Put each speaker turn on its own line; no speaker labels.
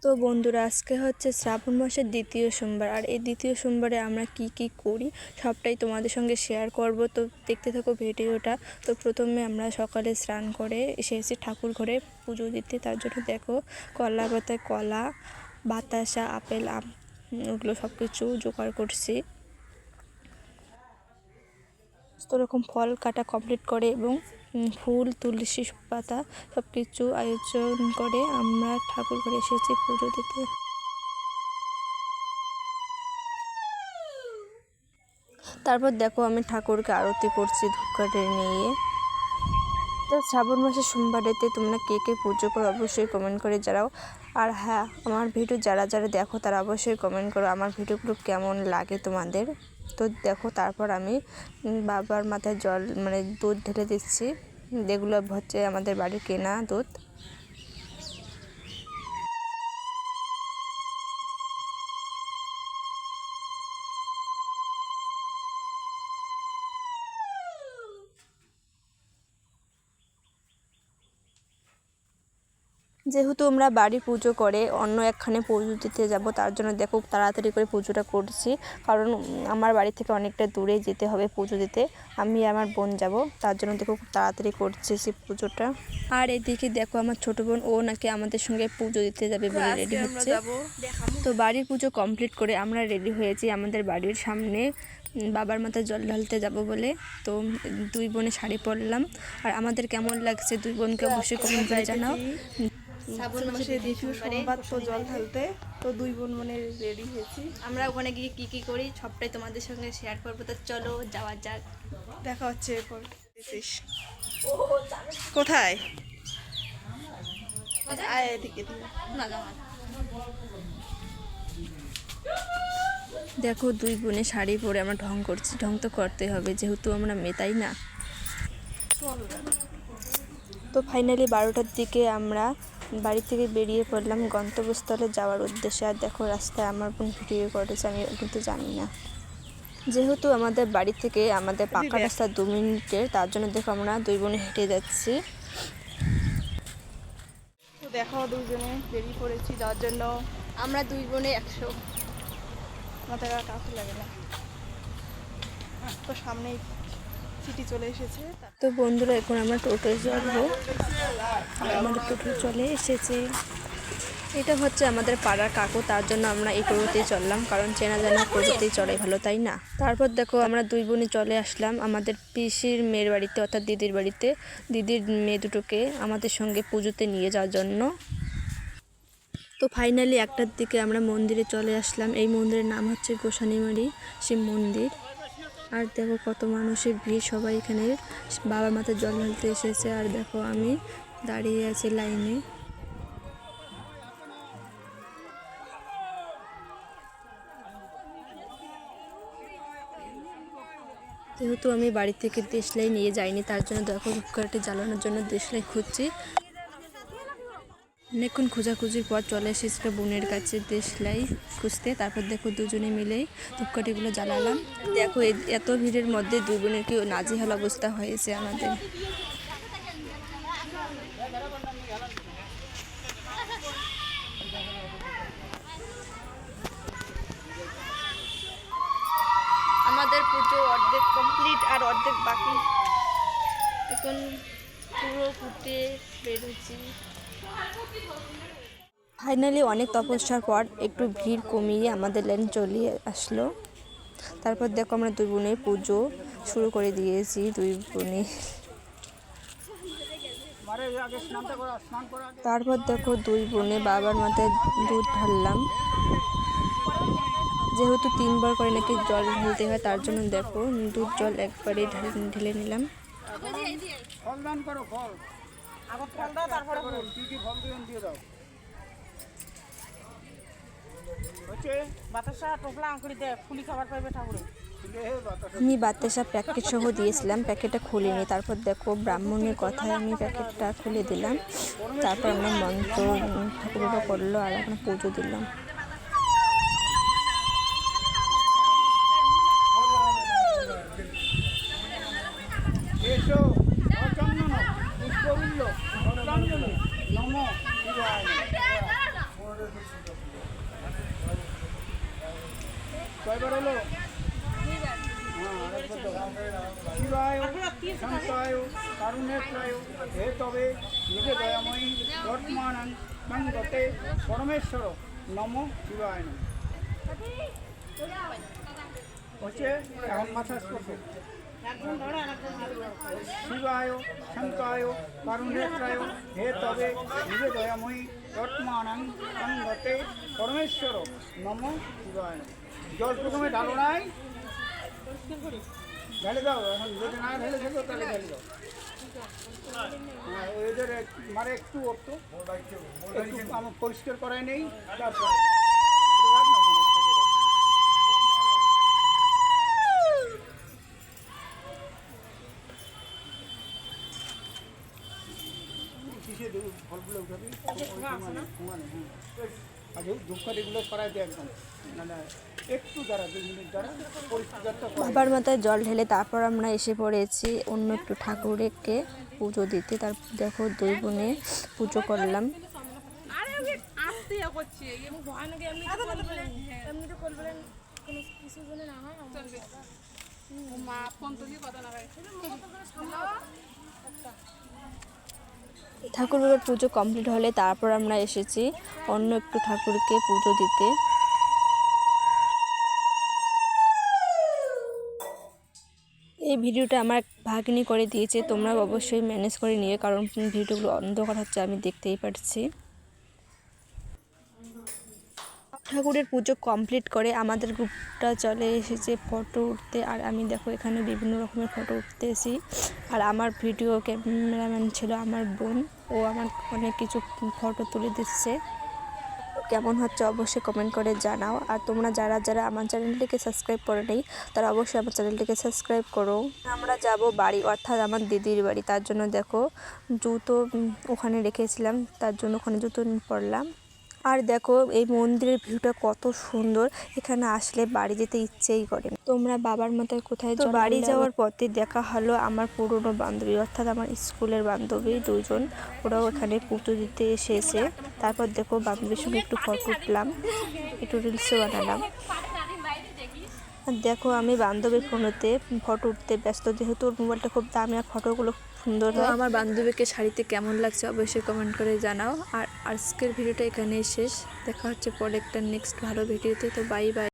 তো বন্ধুরা, আজকে হচ্ছে শ্রাবণ মাসের দ্বিতীয় সোমবার। আর এই দ্বিতীয় সোমবারে আমরা কি করি সবটাই তোমাদের সঙ্গে শেয়ার করব। তো দেখতে থাকো ভিডিওটা। তো প্রথমে আমরা সকালে স্নান করে এসেছি ঠাকুর ঘরে পুজো দিতে। তার জন্য দেখো কলা পাতায় কলা, বাতাসা, আপেল, আম ওগুলো সব কিছু জোগাড় করছি। তো রকম ফল কাটা কমপ্লিট করে এবং ফুল, তুলসী পাতা সব কিছু আয়োজন করে আমরা ঠাকুর ঘরে এসেছি পুজো দিতে। তারপর দেখো আমি ঠাকুরকে আরতি করছি ধূপকাঠি নিয়ে। তো শ্রাবণ মাসের সোমবারেতে তোমরা কে পুজো করো অবশ্যই কমেন্ট করে জানাও। আর হ্যাঁ, আমার ভিডিও যারা দেখো তারা অবশ্যই কমেন্ট করো আমার ভিডিওগুলো কেমন লাগে তোমাদের। তো দেখো তারপর আমি বাবার মাথায় জল দুধ ঢেলে দিচ্ছি। যেগুলো হচ্ছে আমাদের বাড়ির কেনা দুধ। যেহেতু আমরা বাড়ি পুজো করে অন্য একখানে পুজো দিতে যাব, তার জন্য দেখো তাড়াতাড়ি করে পুজোটা করছি। কারণ আমার বাড়ি থেকে অনেকটা দূরে যেতে হবে পুজো দিতে। আমি আমার বোন যাব, তার জন্য দেখো খুব তাড়াতাড়ি করছি সেই পুজোটা। আর এদিকে দেখো আমার ছোটো বোন, ও নাকি আমাদের সঙ্গে পুজো দিতে যাবে বলে রেডি হচ্ছে। তো বাড়ির পুজো কমপ্লিট করে আমরা রেডি হয়েছি আমাদের বাড়ির সামনে বাবার মাথায় জল ঢালতে যাব বলে। তো দুই বোনে শাড়ি পরলাম। আর আমাদের কেমন লাগছে দুই বোনকে অবশ্যই কমেন্ট করে জানাও।
শ্রাবণ মাসের দ্বিতীয় সোমবার তো জল ঢালতে, তো দুই বোন রেডি হয়েছি।
আমরা ওখানে গিয়ে কি করি সবটাই তোমাদের সঙ্গে শেয়ার করবো। তো চলো যাওয়া যাক,
দেখা হচ্ছে এরপর। কোথায় এদিকে
দেখো দুই বোনে শাড়ি পরে আমরা ঢং করছি। ঢং তো করতেই হবে যেহেতু আমরা মেয়ে, তাই না? তো ফাইনালি 12টার দিকে আমরা বাড়ি থেকে বেরিয়ে পড়লাম গন্তব্যস্থলে যাওয়ার উদ্দেশ্যে। আর দেখো রাস্তায় আমার বোন ভিডিও করেছে, আমি কিন্তু জানি না। যেহেতু আমাদের বাড়ি থেকে আমাদের পাকা রাস্তা 2 মিনিটের, তার জন্য দেখো আমরা দুই বোনে হেঁটে যাচ্ছি।
তো দেখো দুজনে বেরিয়ে পড়েছি যাওয়ার জন্য।
আমরা দুই বোনে 100,
মাথায় কাউকে লাগে না। তো সামনেই সিটি চলে এসেছে।
তো বন্ধুরা, এখন আমরা টোটোয় চড়বো। আমাদের টোটো চলে এসেছে। এটা হচ্ছে আমাদের পাড়ার কাকু, তার জন্য আমরা এই টোটোতেই চললাম। কারণ চেনা জানা টোটোতেই চড়াই ভালো, তাই না? তারপর দেখো আমরা দুই বোনে চলে আসলাম আমাদের পিসির মেয়ের বাড়িতে, অর্থাৎ দিদির বাড়িতে। দিদির মেয়ে দুটোকে আমাদের সঙ্গে পুজোতে নিয়ে যাওয়ার জন্য। তো ফাইনালি 1টার দিকে আমরা মন্দিরে চলে আসলাম। এই মন্দিরের নাম হচ্ছে গোসানিমারি শিব মন্দির। আর দেখো কত মানুষের ভিড়, সবাই এখানে বাবার মাথায় জল ঢালতে এসেছে। আর দেখো আমি দাঁড়িয়ে আছি লাইনে। যেহেতু আমি বাড়ি থেকে দেশলাই নিয়ে যাইনি, তার জন্য দেখো ধূপকাঠি জ্বালানোর জন্য দেশলাই খুঁজছি। অনেকক্ষণ খোঁজাখুঁজির পর চলে এসেছিল বোনের কাছে দেশলাই খুঁজতে। তারপর দেখো দুজনে মিলেই ধূপকাঠিগুলো জ্বালালাম। দেখো এত ভিড়ের মধ্যে দুই বোনের কি নাজেহাল অবস্থা হয়েছে আমাদের।
আমাদের পুজো অর্ধেক কমপ্লিট আর অর্ধেক বাকি। এখন পুরো ঘুরতে বেরোচ্ছি।
ফাইনালি অনেক তপস্যার পর একটু ভিড় কমিয়ে আমাদের লাইন চলে আসলো। তারপর দেখো আমরা দুই বোনে পুজো শুরু করে দিয়েছি। দুই বোনে তারপর দেখো দুই বোনে বাবার মাথায় দুধ ঢাললাম। যেহেতু 3বার করে নাকি জল ঢালতে হয়, তার জন্য দেখো দুধ জল একবারে ঢেলে নিলাম। আমি বাতাসা প্যাকেট সহ দিয়েছিলাম, প্যাকেটটা খুলিনি। তারপর দেখো ব্রাহ্মণের কথায় আমি প্যাকেটটা খুলে দিলাম। তারপর আমরা মন্ত্র ঠাকুর করলো আর এখন পুজো দিলাম। নম
কয়বার হলো? শিবায় শান্তায় কারুণেত্রায় হে তবে নিজে দয়াময়ী বর্তমানং মঙ্গতে পরমেশ্বর নম শিবায় নম। হচ্ছে এখন মাথা স্পর্শ। শিবায় শান্তায় কারুণেত্রায় হে তবে নিজে দয়াময়ী বর্তমানং মঙ্গতে পরমেশ্বর নম শিবায় নম। জল প্রথমে ঢালো নাই, ঢেলে দাও। এখন যদি না ঢেলে থাকো তাহলে ঢেলে দাও। হ্যাঁ, এদের মানে একটু একটু আমার পরিষ্কার করাই নেই। তারপর কিসে দেবো ফলগুলো উঠাবি আগে ধূপকাঠিগুলো সরাই দেয় একদম, মানে একটু দ্বারা 2 মিনিট দ্বারা পরিষ্কারটা করে।
বাবার মাথায় জল ঢেলে তারপর আমরা এসে পড়েছি অন্য একটু ঠাকুরকে পুজো দিতে। তারপর দেখো 2 বোনে পুজো করলাম। ঠাকুরের পুজো কমপ্লিট হলে তারপর আমরা এসেছি অন্য একটু ঠাকুরকে পুজো দিতে। এই ভিডিওটা আমার ভাগ্নি করে দিয়েছে, তোমরা অবশ্যই ম্যানেজ করে নিও, কারণ ভিডিওগুলো অন্ধকার হচ্ছে আমি দেখতেই পাচ্ছি। ঠাকুরের পুজো কমপ্লিট করে আমাদের গ্রুপটা চলে এসেছে ফটো উঠতে। আর আমি দেখো এখানে বিভিন্ন রকমের ফটো উঠতেছি। আর আমার ভিডিও ক্যামেরাম্যান ছিল আমার বোন, ও আমার অনেক কিছু ফটো তুলে দিচ্ছে। কেমন হচ্ছে অবশ্যই কমেন্ট করে জানাও। আর তোমরা যারা যারা আমার চ্যানেলটিকে সাবস্ক্রাইব করে নেই তারা অবশ্যই আমার চ্যানেলটিকে সাবস্ক্রাইব করো। আমরা যাব বাড়ি, অর্থাৎ আমার দিদির বাড়ি। তার জন্য দেখো জুতো ওখানে রেখেছিলাম, তার জন্য ওখানে জুতো পরলাম। আর দেখো এই মন্দিরের ভিউটা কত সুন্দর, এখানে আসলে বাড়ি যেতে ইচ্ছেই করে না। তোমরা বাবার মাথায় কোথায় তো বাড়ি যাওয়ার পথে দেখা হলো আমার পুরনো বান্ধবী, অর্থাৎ আমার স্কুলের বান্ধবী 2 জন, ওরাও এখানে পুজো দিতে এসেছে। তারপর দেখো বান্ধবীর সঙ্গে একটু ফটো উঠলাম, একটু রিলসও বানালাম। আর দেখো আমি বান্ধবীর ফোনেতে ফটো উঠতে ব্যস্ত, যেহেতু ওর মোবাইলটা খুব দামি আর ফটোগুলো সুন্দর হয়। আমার বান্ধবীকে শাড়িতে কেমন লাগছে অবশ্যই কমেন্ট করে জানাও। আর আজকের ভিডিওটা এখানেই শেষ, দেখা হচ্ছে পরে একটা নেক্সট ভালো ভিডিওতে। তো বাই বাই।